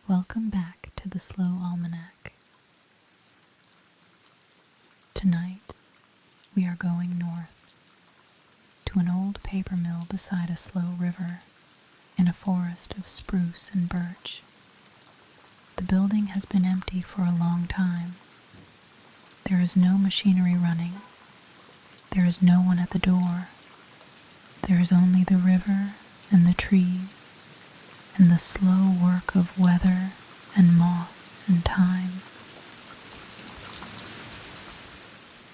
Welcome back to the Slow Almanac. Tonight, we are going north to an old paper mill beside a slow river in a forest of spruce and birch. The building has been empty for a long time. There is no machinery running. There is no one at the door. There is only the river and the trees and the slow work of weather and moss and time.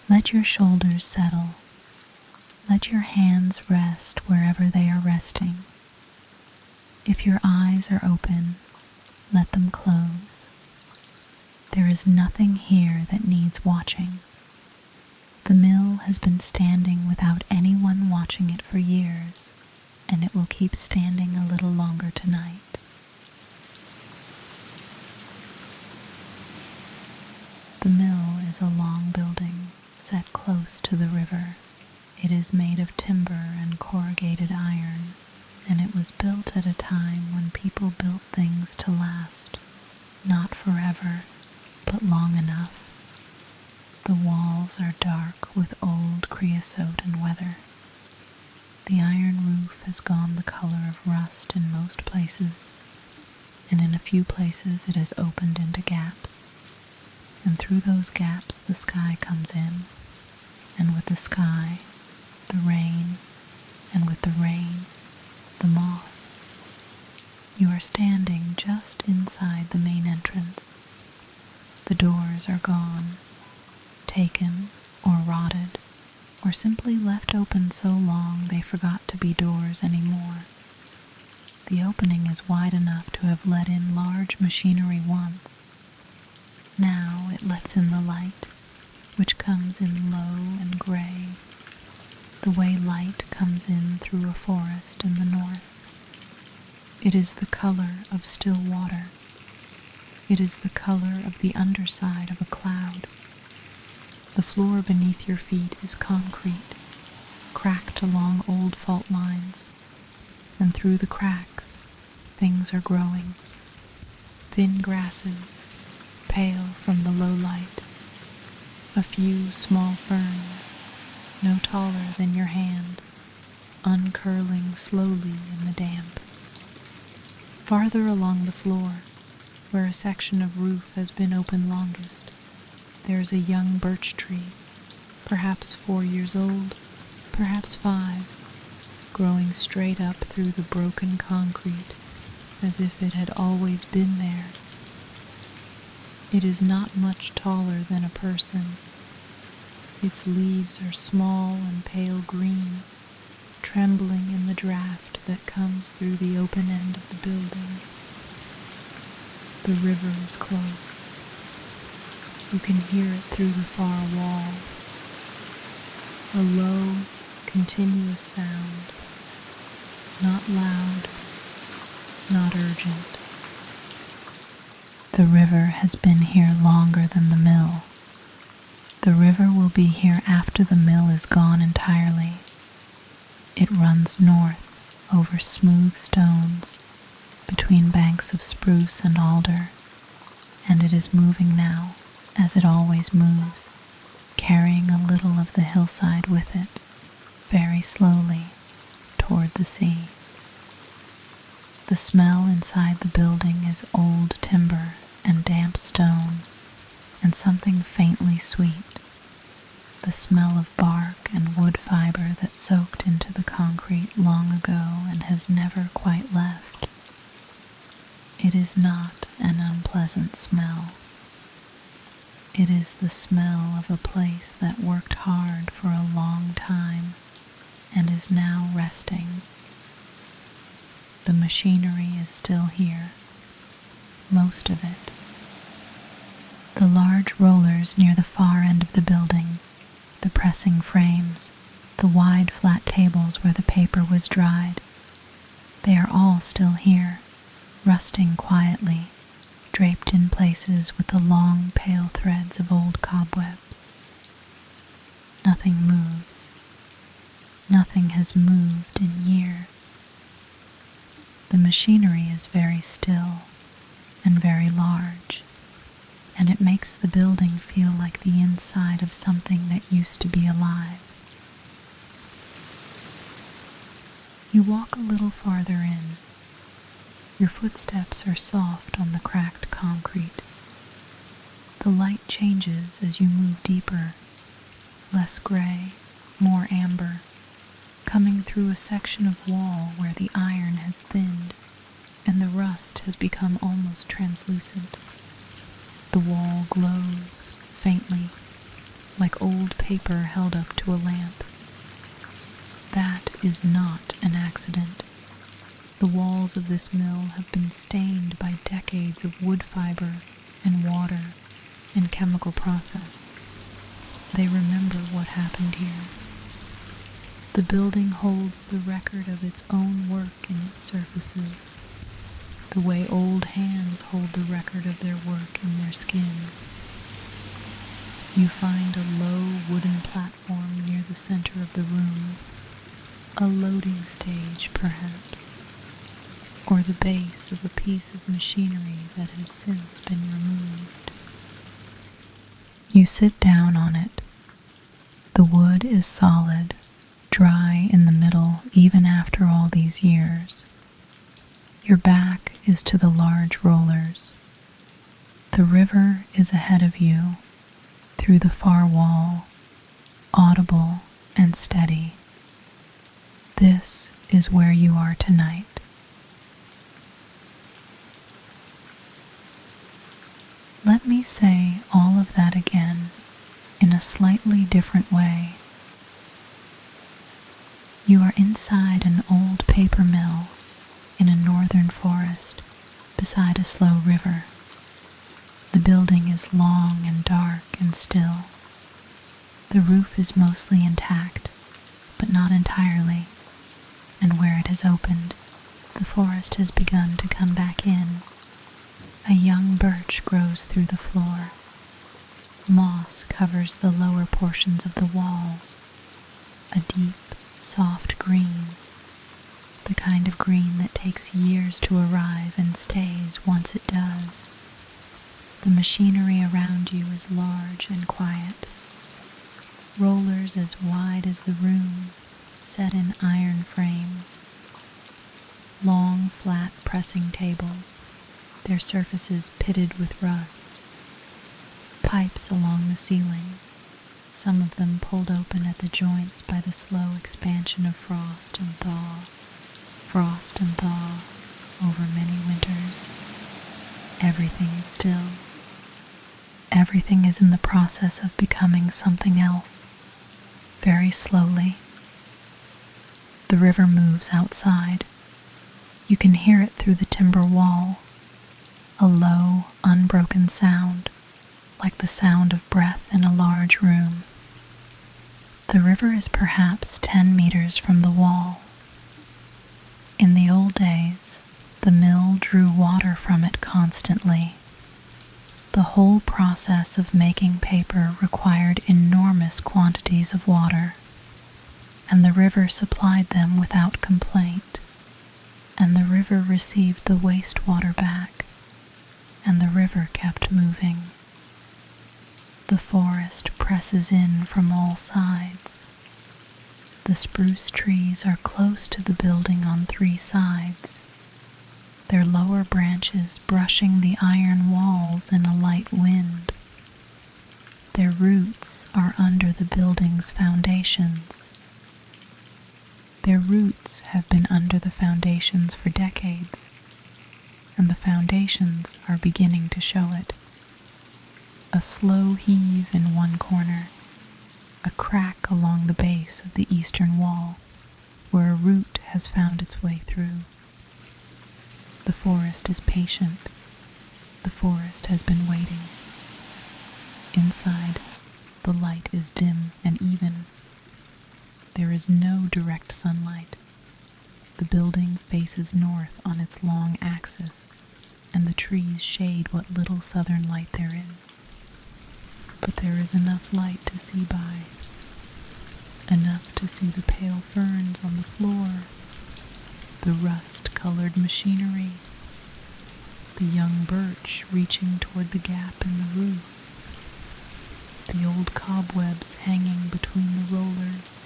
Let your shoulders settle. Let your hands rest wherever they are resting. If your eyes are open, let them close. There is nothing here that needs watching. The mill has been standing without anyone watching it for years, and it will keep standing a little longer tonight. The mill is a long building set close to the river. It is made of timber and corrugated iron, and it was built at a time when people built things to last, not forever, but long enough. The walls are dark with old creosote and weather. The iron roof has gone the color of rust in most places, and in a few places it has opened into gaps. And through those gaps the sky comes in, and with the sky, the rain, and with the rain, the moss. You are standing just inside the main entrance. The doors are gone, taken or rotted, or simply left open so long they forgot to be doors anymore. The opening is wide enough to have let in large machinery once. Now it lets in the light, which comes in low and gray, the way light comes in through a forest in the north. It is the color of still water. It is the color of the underside of a cloud. The floor beneath your feet is concrete, cracked along old fault lines, and through the cracks, things are growing. Thin grasses, pale from the low light. A few small ferns, no taller than your hand, uncurling slowly in the damp. Farther along the floor, where a section of roof has been open longest, there is a young birch tree, perhaps 4 years old, perhaps 5, growing straight up through the broken concrete as if it had always been there. It is not much taller than a person. Its leaves are small and pale green, trembling in the draft that comes through the open end of the building. The river is close. You can hear it through the far wall. A low, continuous sound, not loud, not urgent. The river has been here longer than the mill. The river will be here after the mill is gone entirely. It runs north over smooth stones, between banks of spruce and alder, and it is moving now, as it always moves, carrying a little of the hillside with it, very slowly, toward the sea. The smell inside the building is old timber and damp stone, and something faintly sweet, the smell of bark and wood fiber that soaked into the concrete long ago and has never quite left. It is not an unpleasant smell. It is the smell of a place that worked hard for a long time and is now resting. The machinery is still here, most of it. The large rollers near the far end of the building, the pressing frames, the wide flat tables where the paper was dried, they are all still here, rusting quietly, draped in places with the long pale threads of old cobwebs. Nothing moves. Nothing has moved in years. The machinery is very still, and very large, and it makes the building feel like the inside of something that used to be alive. You walk a little farther in. Your footsteps are soft on the cracked concrete. The light changes as you move deeper, less gray, more amber, coming through a section of wall where the iron has thinned and the rust has become almost translucent. The wall glows faintly, like old paper held up to a lamp. That is not an accident. The walls of this mill have been stained by decades of wood fiber and water and chemical process. They remember what happened here. The building holds the record of its own work in its surfaces, the way old hands hold the record of their work in their skin. You find a low wooden platform near the center of the room, a loading stage perhaps, or the base of a piece of machinery that has since been removed. You sit down on it. The wood is solid, dry in the middle even after all these years. Your back is to the large rollers. The river is ahead of you, through the far wall, audible and steady. This is where you are tonight. Let me say all of that again in a slightly different way. You are inside an old paper mill in a northern forest beside a slow river. The building is long and dark and still. The roof is mostly intact, but not entirely, and where it has opened, the forest has begun to come back in. A young birch grows through the floor. Moss covers the lower portions of the walls, a deep, soft green, the kind of green that takes years to arrive and stays once it does. The machinery around you is large and quiet. Rollers as wide as the room, set in iron frames. Long, flat pressing tables, their surfaces pitted with rust. Pipes along the ceiling, some of them pulled open at the joints by the slow expansion of frost and thaw over many winters. Everything is still. Everything is in the process of becoming something else, very slowly. The river moves outside. You can hear it through the timber wall, a low, unbroken sound, like the sound of breath in a large room. The river is perhaps 10 meters from the wall. In the old days, the mill drew water from it constantly. The whole process of making paper required enormous quantities of water, and the river supplied them without complaint, and the river received the wastewater back, and the river kept moving. The forest presses in from all sides. The spruce trees are close to the building on 3 sides, their lower branches brushing the iron walls in a light wind. Their roots are under the building's foundations. Their roots have been under the foundations for decades, and the foundations are beginning to show it. A slow heave in one corner, a crack along the base of the eastern wall, where a root has found its way through. The forest is patient. The forest has been waiting. Inside, the light is dim and even. There is no direct sunlight. The building faces north on its long axis, and the trees shade what little southern light there is. But there is enough light to see by, enough to see the pale ferns on the floor, the rust-colored machinery, the young birch reaching toward the gap in the roof, the old cobwebs hanging between the rollers,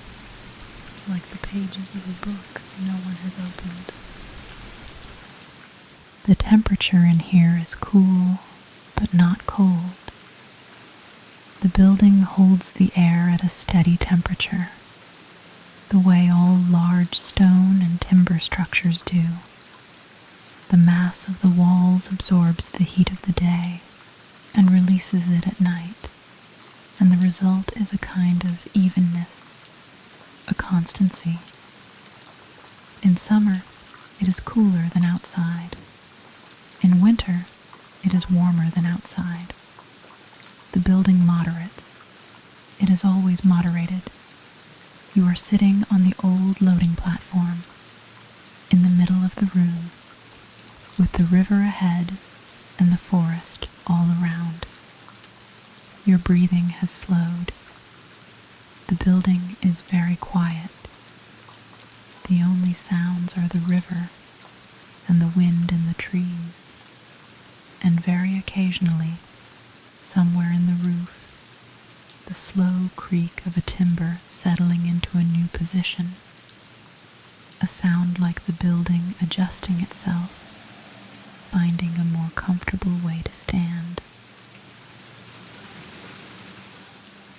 like the pages of a book no one has opened. The temperature in here is cool, but not cold. The building holds the air at a steady temperature, the way all large stone and timber structures do. The mass of the walls absorbs the heat of the day and releases it at night, and the result is a kind of evenness, a constancy. In summer, it is cooler than outside. In winter, it is warmer than outside. The building moderates. It is always moderated. You are sitting on the old loading platform, in the middle of the room, with the river ahead and the forest all around. Your breathing has slowed. The building is very quiet. The only sounds are the river and the wind in the trees, and very occasionally, somewhere in the roof, the slow creak of a timber settling into a new position, a sound like the building adjusting itself, finding a more comfortable way to stand.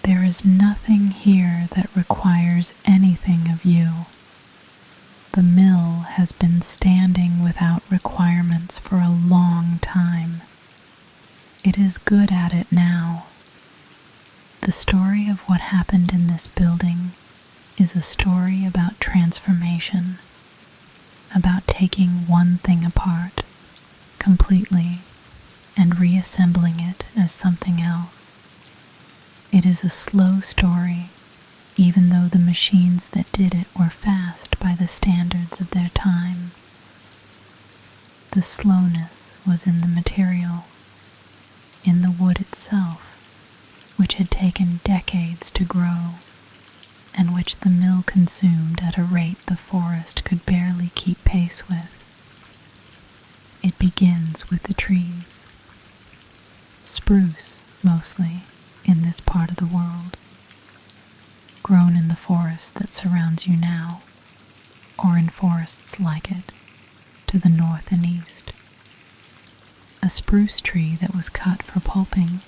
There is nothing here that requires anything of you. The mill has been standing without requirements for a long time. It is good at it now. The story of what happened in this building is a story about transformation, about taking one thing apart completely and reassembling it as something else. It is a slow story, even though the machines that did it were fast by the standards of their time. The slowness was in the material, in the wood itself, which had taken decades to grow, and which the mill consumed at a rate the forest could barely keep pace with. It begins with the trees. Spruce, mostly, in this part of the world, grown in the forest that surrounds you now, or in forests like it, to the north and east. A spruce tree that was cut for pulping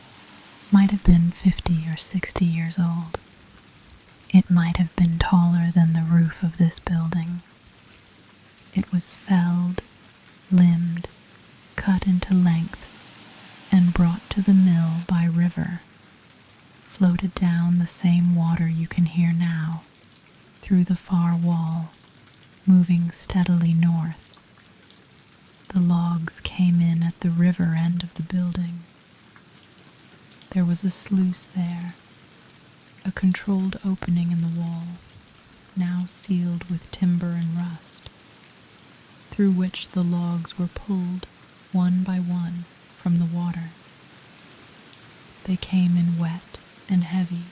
might have been 50 or 60 years old. It might have been taller than the roof of this building. It was felled, limbed, cut into lengths, and brought to the mill by river, floated down the same water you can hear now, through the far wall, moving steadily north. The logs came in at the river end of the building. There was a sluice there, a controlled opening in the wall, now sealed with timber and rust, through which the logs were pulled one by one from the water. They came in wet and heavy,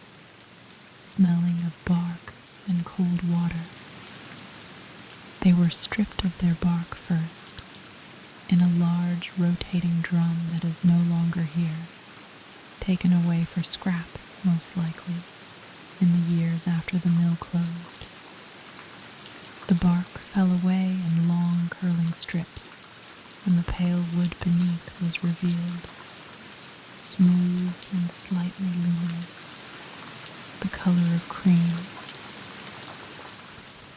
smelling of bark and cold water. They were stripped of their bark first, in a large rotating drum that is no longer here, taken away for scrap, most likely, in the years after the mill closed. The bark fell away in long curling strips, and the pale wood beneath was revealed, smooth and slightly luminous, the color of cream.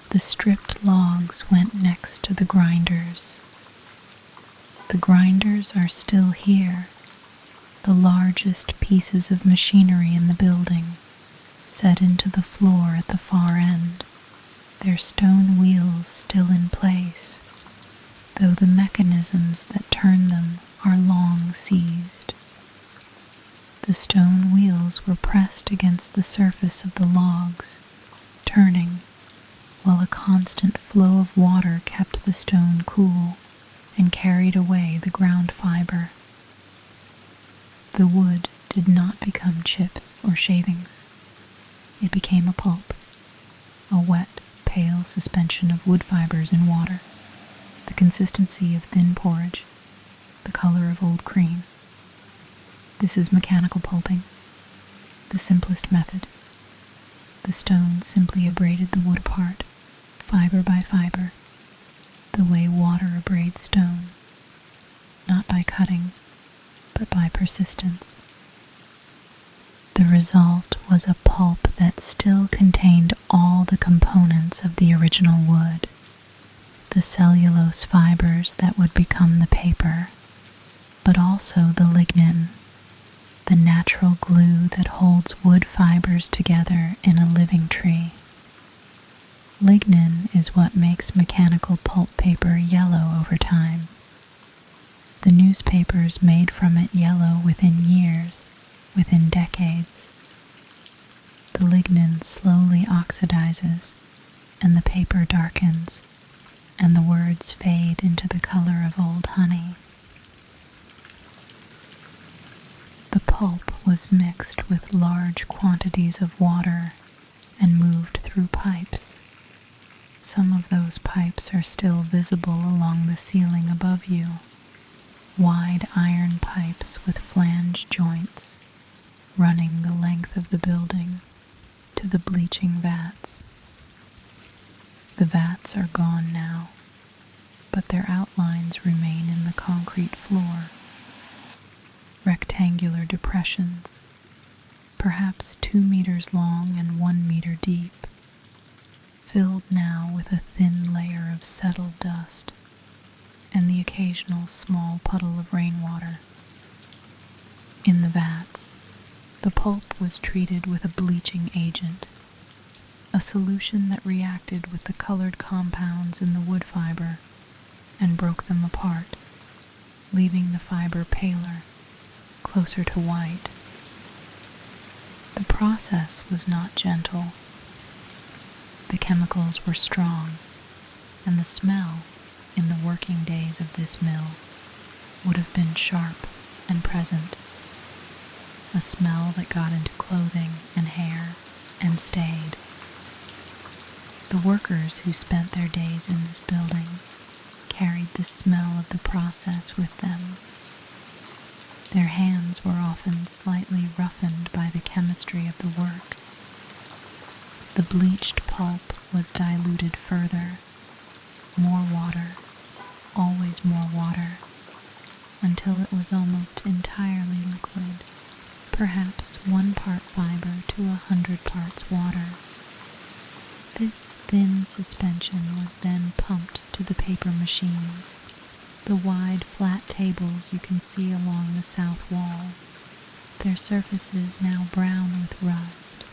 The stripped logs went next to the grinders. The grinders are still here, the largest pieces of machinery in the building, set into the floor at the far end, their stone wheels still in place, though the mechanisms that turn them are long seized. The stone wheels were pressed against the surface of the logs, turning, while a constant flow of water kept the stone cool and carried away the ground fiber. The wood did not become chips or shavings. It became a pulp, a wet, pale suspension of wood fibers in water, the consistency of thin porridge, the color of old cream. This is mechanical pulping, the simplest method. The stone simply abraded the wood apart, fiber by fiber, the way water abrades stone, not by cutting, but by persistence. The result was a pulp that still contained all the components of the original wood, the cellulose fibers that would become the paper, but also the lignin, the natural glue that holds wood fibers together in a living tree. Lignin is what makes mechanical pulp paper yellow over time. The newspapers made from it yellow within years, within decades. The lignin slowly oxidizes, and the paper darkens, and the words fade into the color of old honey. The pulp was mixed with large quantities of water and moved through pipes. Some of those pipes are still visible along the ceiling above you, wide iron pipes with flange joints running the length of the building to the bleaching vats. The vats are gone now, but their outlines remain in the concrete floor. Rectangular depressions, perhaps 2 meters long and 1 meter deep, filled now with a thin layer of settled dust and the occasional small puddle of rainwater. In the vats, the pulp was treated with a bleaching agent, a solution that reacted with the colored compounds in the wood fiber and broke them apart, leaving the fiber paler, closer to white. The process was not gentle. The chemicals were strong, and the smell, in the working days of this mill, would have been sharp and present, a smell that got into clothing and hair and stayed. The workers who spent their days in this building carried the smell of the process with them. Their hands were often slightly roughened by the chemistry of the work. The bleached pulp was diluted further, more water, always more water, until it was almost entirely liquid, perhaps 1 part fiber to 100 parts water. This thin suspension was then pumped to the paper machines, the wide flat tables you can see along the south wall, their surfaces now brown with rust,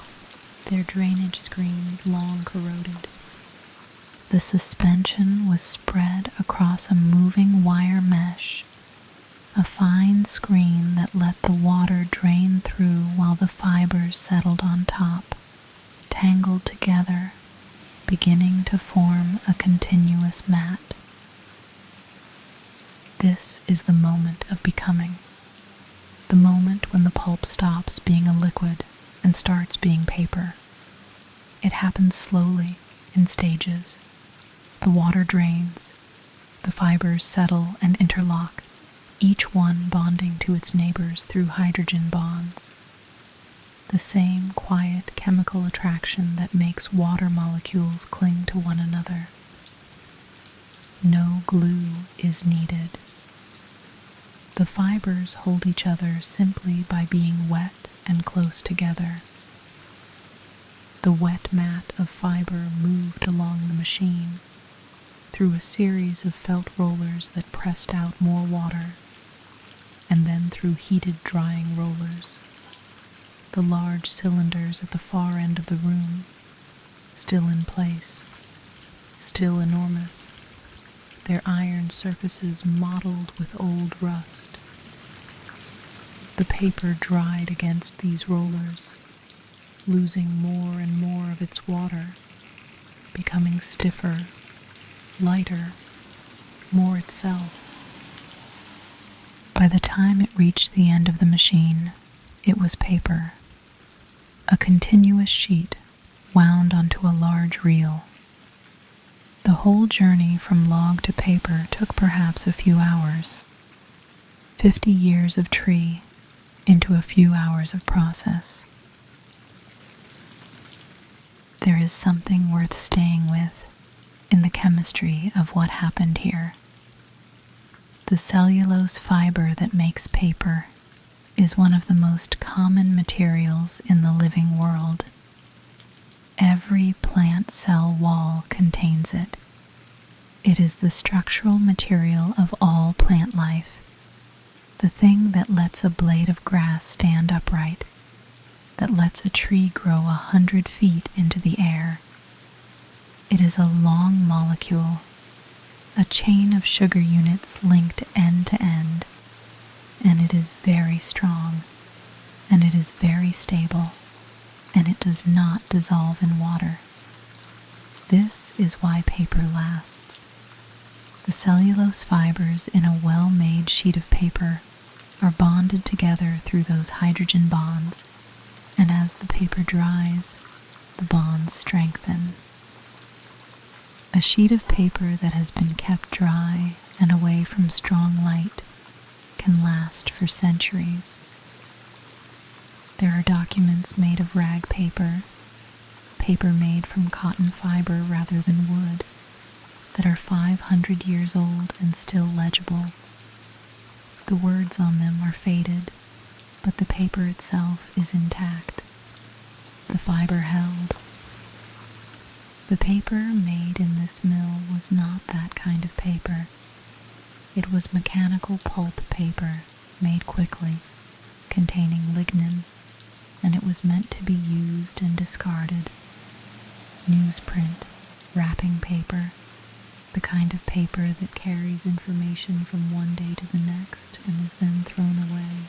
their drainage screens long corroded. The suspension was spread across a moving wire mesh, a fine screen that let the water drain through while the fibers settled on top, tangled together, beginning to form a continuous mat. This is the moment of becoming, the moment when the pulp stops being a liquid and starts being paper. It happens slowly, in stages. The water drains, the fibers settle and interlock, each one bonding to its neighbors through hydrogen bonds. The same quiet chemical attraction that makes water molecules cling to one another. No glue is needed. The fibers hold each other simply by being wet and close together. The wet mat of fiber moved along the machine, through a series of felt rollers that pressed out more water, and then through heated drying rollers. The large cylinders at the far end of the room, still in place, still enormous, their iron surfaces mottled with old rust. The paper dried against these rollers, losing more and more of its water, becoming stiffer, lighter, more itself. By the time it reached the end of the machine, it was paper, a continuous sheet wound onto a large reel. The whole journey from log to paper took perhaps a few hours. 50 years of tree into a few hours of process. There is something worth staying with in the chemistry of what happened here. The cellulose fiber that makes paper is one of the most common materials in the living world. Every plant cell wall contains it. It is the structural material of all plant life, the thing that lets a blade of grass stand upright, that lets a tree grow 100 feet into the air. It is a long molecule, a chain of sugar units linked end to end, and it is very strong, and it is very stable, and it does not dissolve in water. This is why paper lasts. The cellulose fibers in a well-made sheet of paper are bonded together through those hydrogen bonds, and as the paper dries, the bonds strengthen. A sheet of paper that has been kept dry and away from strong light can last for centuries. There are documents made of rag paper, paper made from cotton fiber rather than wood, that are 500 years old and still legible. The words on them are faded, but the paper itself is intact. The fiber held. The paper made in this mill was not that kind of paper. It was mechanical pulp paper, made quickly, containing lignin, and it was meant to be used and discarded. Newsprint, wrapping paper, the kind of paper that carries information from one day to the next and is then thrown away.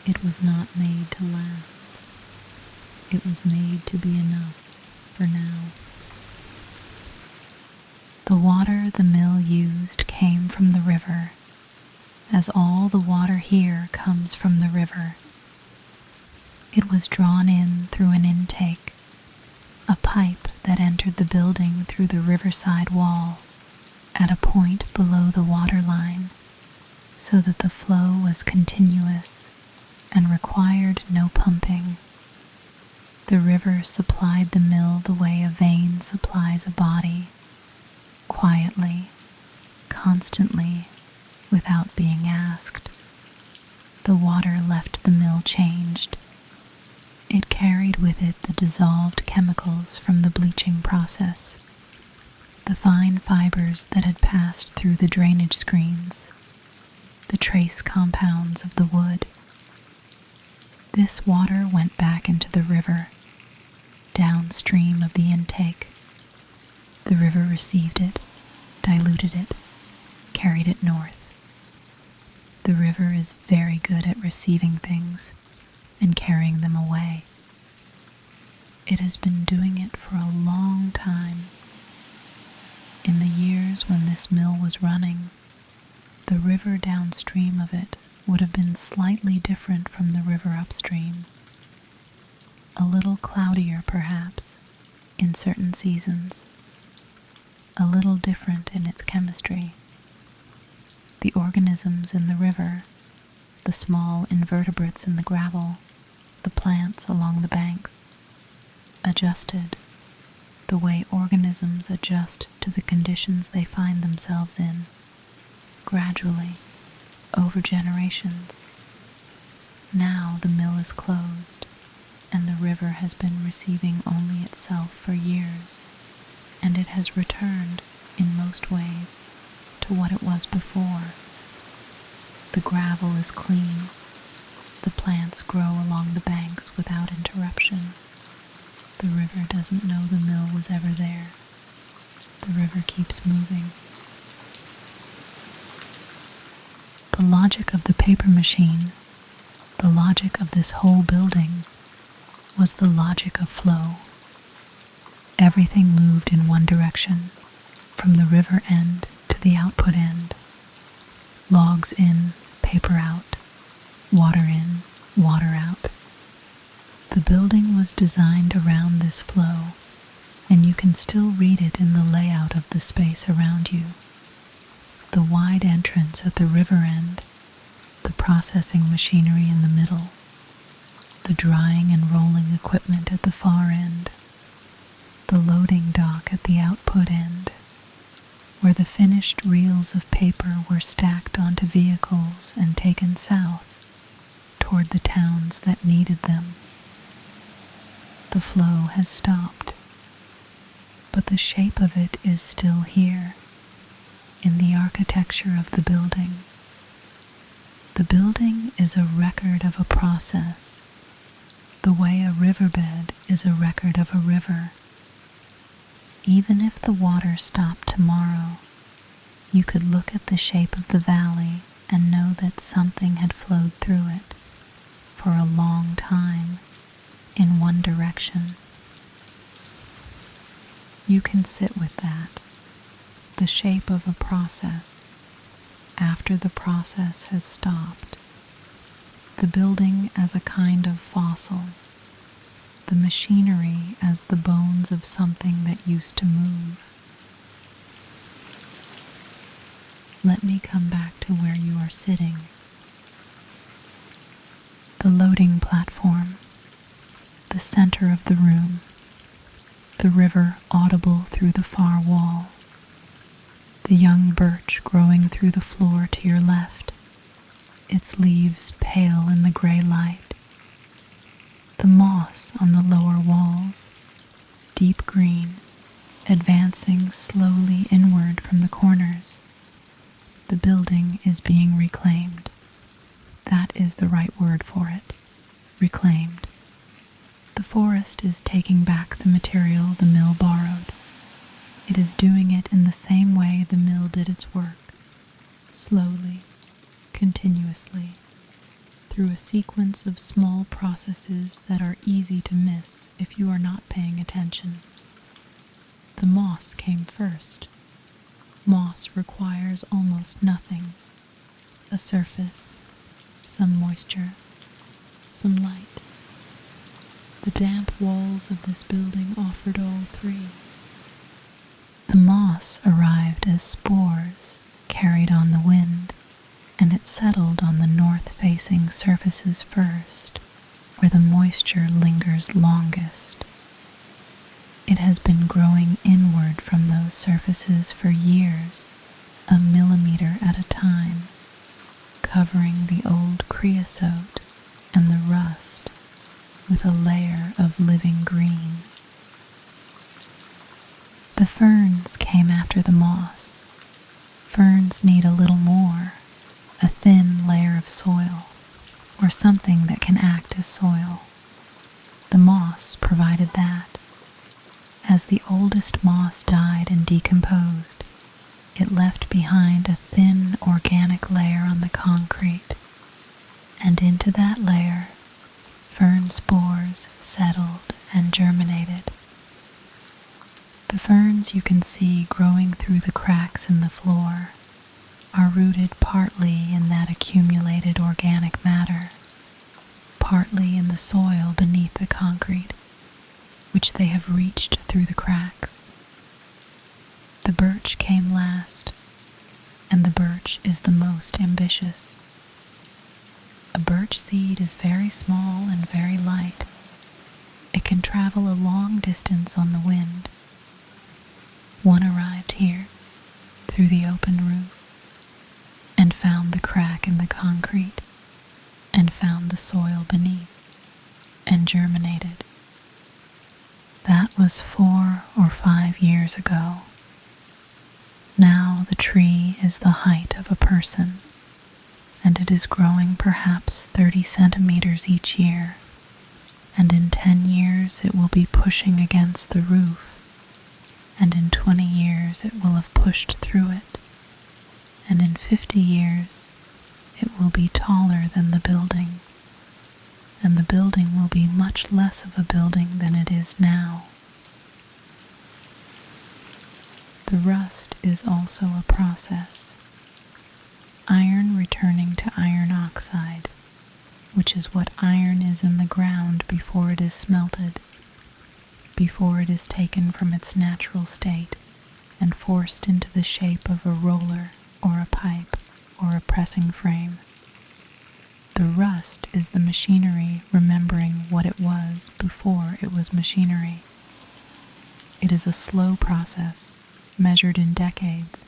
It was not made to last. It was made to be enough for now. The water the mill used came from the river, as all the water here comes from the river. It was drawn in through an intake, a pipe that entered the building through the riverside wall at a point below the water line, so that the flow was continuous and required no pumping. The river supplied the mill the way a vein supplies a body, quietly, constantly, without being asked. The water left the mill changed. It carried with it the dissolved chemicals from the bleaching process, the fine fibers that had passed through the drainage screens, the trace compounds of the wood. This water went back into the river, downstream of the intake. The river received it, diluted it, carried it north. The river is very good at receiving things and carrying them away. It has been doing it for a long time. In the years when this mill was running, the river downstream of it would have been slightly different from the river upstream. A little cloudier, perhaps, in certain seasons. A little different in its chemistry. The organisms in the river, the small invertebrates in the gravel, the plants along the banks, adjusted the way organisms adjust to the conditions they find themselves in, gradually, over generations. Now the mill is closed, and the river has been receiving only itself for years, and it has returned, in most ways, to what it was before. The gravel is clean. The plants grow along the banks without interruption. The river doesn't know the mill was ever there. The river keeps moving. The logic of the paper machine, the logic of this whole building, was the logic of flow. Everything moved in one direction, from the river end to the output end. Logs in, paper out, water in, water out. The building was designed around this flow, and you can still read it in the layout of the space around you. The wide entrance at the river end the processing machinery in the middle, the drying and rolling equipment at the far end, the loading dock at the output end, where the finished reels of paper were stacked onto vehicles and taken south toward the towns that needed them. The flow has stopped, but the shape of it is still here, in the architecture of the building. The building is a record of a process, the way a riverbed is a record of a river. Even if the water stopped tomorrow, you could look at the shape of the valley and know that something had flowed through it for a long time in one direction. You can sit with that, the shape of a process, after the process has stopped, the building as a kind of fossil, the machinery as the bones of something that used to move. Let me come back to where you are sitting. The loading platform, the center of the room, the river audible through the far wall, the young birch growing through the floor to your left, its leaves pale in the gray light, the moss on the lower walls, deep green, advancing slowly inward from the corners. The building is being reclaimed. That is the right word for it. Reclaimed. The forest is taking back the material the mill borrowed. It is doing it in the same way the mill did its work, slowly, continuously, through a sequence of small processes that are easy to miss if you are not paying attention. The moss came first. Moss requires almost nothing. A surface, some moisture, some light. The damp walls of this building offered all three. The moss arrived as spores carried on the wind, and it settled on the north-facing surfaces first, where the moisture lingers longest. It has been growing inward from those surfaces for years, a millimeter at a time, covering the old creosote and the rust with a layer of living green. The ferns came after the moss. Ferns need a little more, a thin layer of soil, or something that can act as soil. The moss provided that. As the oldest moss died and decomposed, it left behind a thin organic layer on the concrete, and into that layer, fern spores settled and germinated. The ferns you can see growing through the cracks in the floor are rooted partly in that accumulated organic matter, partly in the soil beneath the concrete, which they have reached through the cracks. The birch came last, and the birch is the most ambitious. A birch seed is very small and very light. It can travel a long distance on the wind. One arrived here, through the open roof, and found the crack in the concrete, and found the soil beneath, and germinated. That was 4 or 5 years ago. Now the tree is the height of a person, and it is growing perhaps 30 centimeters each year, and in 10 years it will be pushing against the roof, and in 20 years it will have pushed through it, and in 50 years it will be taller than the building, and the building will be much less of a building than it is now. The rust is also a process. Iron returning to iron oxide, which is what iron is in the ground before it is smelted, before it is taken from its natural state and forced into the shape of a roller or a pipe or a pressing frame. The rust is the machinery remembering what it was before it was machinery. It is a slow process, measured in decades,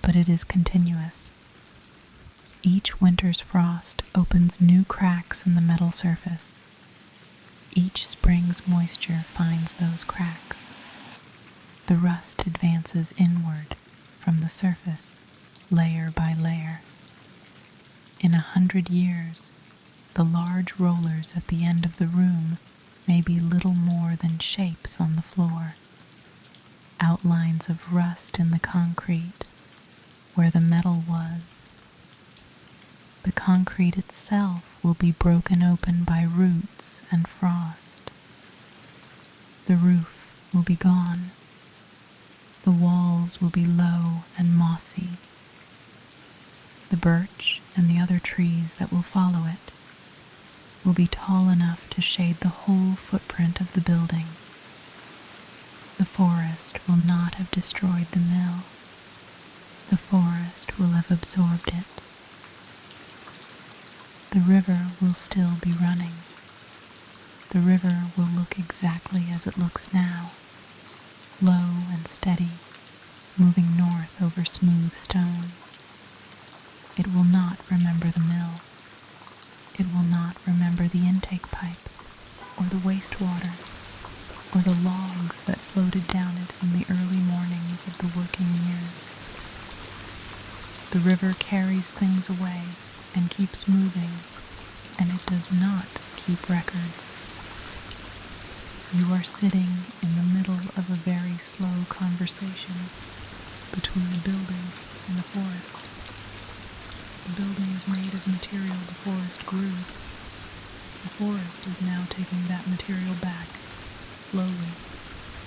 but it is continuous. Each winter's frost opens new cracks in the metal surface. Each spring's moisture finds those cracks. The rust advances inward from the surface, layer by layer. In 100 years, the large rollers at the end of the room may be little more than shapes on the floor, outlines of rust in the concrete where the metal was. The concrete itself will be broken open by roots and frost. The roof will be gone. The walls will be low and mossy. The birch and the other trees that will follow it will be tall enough to shade the whole footprint of the building. The forest will not have destroyed the mill. The forest will have absorbed it. The river will still be running. The river will look exactly as it looks now, low and steady, moving north over smooth stones. It will not remember the mill. It will not remember the intake pipe, or the wastewater, or the logs that floated down it in the early mornings of the working years. The river carries things away and keeps moving, and it does not keep records. You are sitting in the middle of a very slow conversation between a building and a forest. The building is made of material the forest grew. The forest is now taking that material back, slowly,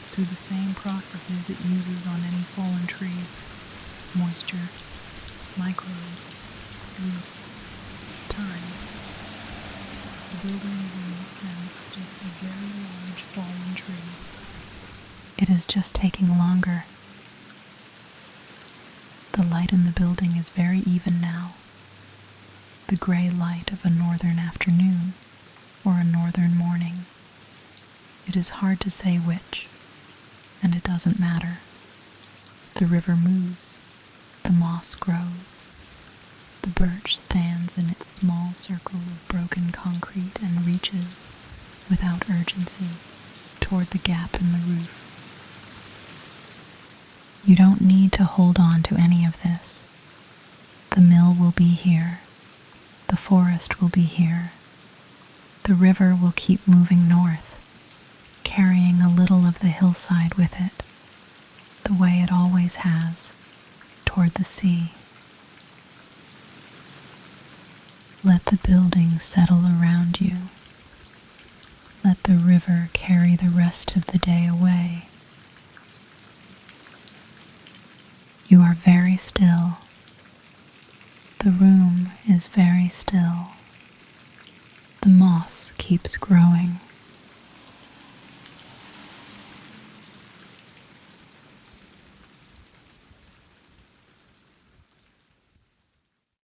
through the same processes it uses on any fallen tree: moisture, microbes, roots, time. The building is in this sense just a very large fallen tree. It is just taking longer. The light in the building is very even now. The gray light of a northern afternoon or a northern morning. It is hard to say which, and it doesn't matter. The river moves, the moss grows. The birch stands in its small circle of broken concrete and reaches, without urgency, toward the gap in the roof. You don't need to hold on to any of this. The mill will be here. The forest will be here. The river will keep moving north, carrying a little of the hillside with it, the way it always has, toward the sea. Let the building settle around you. Let the river carry the rest of the day away. You are very still. The room is very still. The moss keeps growing.